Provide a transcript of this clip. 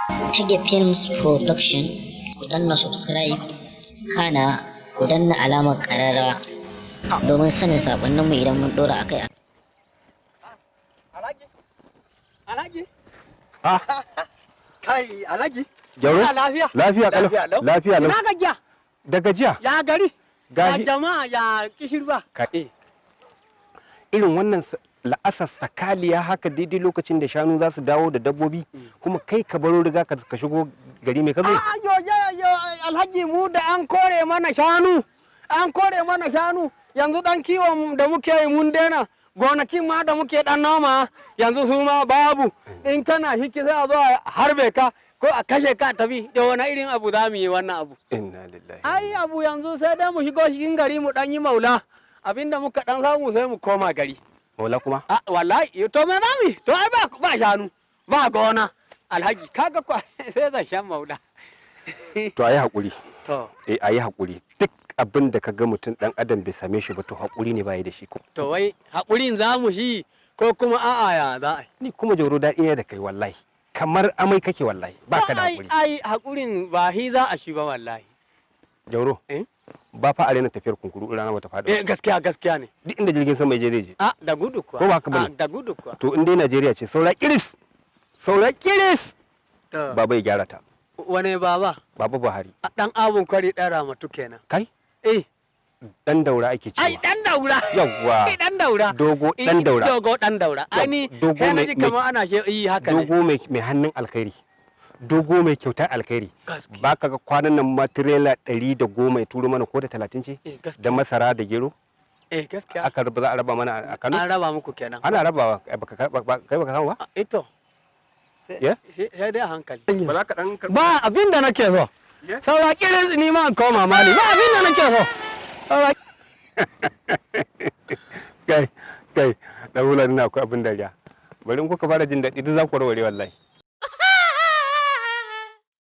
Tage Films Production, ku danna subscribe, kana ku danna alamar ƙararrawa domin sanin saƙonninmu idan mun ɗora akai. Alhaji? Ah, Kai, Alhaji? Jauro? Lafiya? Lafiya kalau. Lafiya lau. Ina gajiya? Da gajiya. Ya gari? Ya Gashi. jama'a ya kishirwa? Irin wannan la'asar sakaliya haka daidai lokacin da shanu za su dawo da dabbobi kuma kai ka baro riga ka shigo gari mai kazo. Yo, Alhaji mu da an kore mana shanu. An kore mana shanu. Yanzu dan kiwon da muke yi mun daina. Gonakin ma da muke dan noma yanzu su ma babu. In kana hiki sai a zo a harbe ka ko a kashe ka tafi. Da wani irin abu za mu yi wannan abu. Inna lillahi. Ai abu yanzu sai dai mu shigo cikin gari mu dan yi maula. Abinda muka dan samu sai mu koma gari. Maula kuma? Ah wallahi to me za mu yi? To ai ba shanu ba gona. Alhaji kaga kwa sai zan shan maula. To ayi hakuri. To Ayi hakuri. Duk abin da ka ga mutum dan adam bai same shi ba to hakuri ne bai da shi. to wai hakurin za mu shi ko kuma a'a ya za a yi? Ni kuma Jauro daɗi ne da kai wallahi. Kamar amai kake wallahi. Baka da hakuri. Ai hakurin ba hi za a shi ba wallahi. Jauro. Ba fa arena tafiyar kunkuru rana bata faɗi. Gaskiya ne. Duk inda jirgin sama ya je zai je. Da gudu kuwa. Ko ba haka bane? Da gudu kuwa. To in dai Najeriya ce saura kiris. Saura kiris. Baba ya gyara ta. Wane baba? Baba Buhari. Dan abun kwari dan ramatu kenan. Kai? Eh. Dan daura ake cewa. Ai dan daura. Yawwa. Dan daura. Dogo dan daura. Dogo dan daura. Ai ni kai naji kamar ana yi haka ne. Dogo mai hannun alkhairi. Dogo mai kyautar alkhairi. Gaskiya. Ba ka ga kwanan nan ma tirela 110 ya turo mana ko da 30 ce? Da masara da gero. Gaskiya. Aka raba za a raba mana a Kano. An raba muku kenan. Ana rabawa kai baka samu ba? Ito. Sai dai a hankali. Ba za ka dan Ba abin da nake so. Saura kirin ni ma koma mali. Ba abin da nake so. kai da wula ina akwai abin dariya. Bari in kuka fara jin daɗi duk za ku warware wallahi.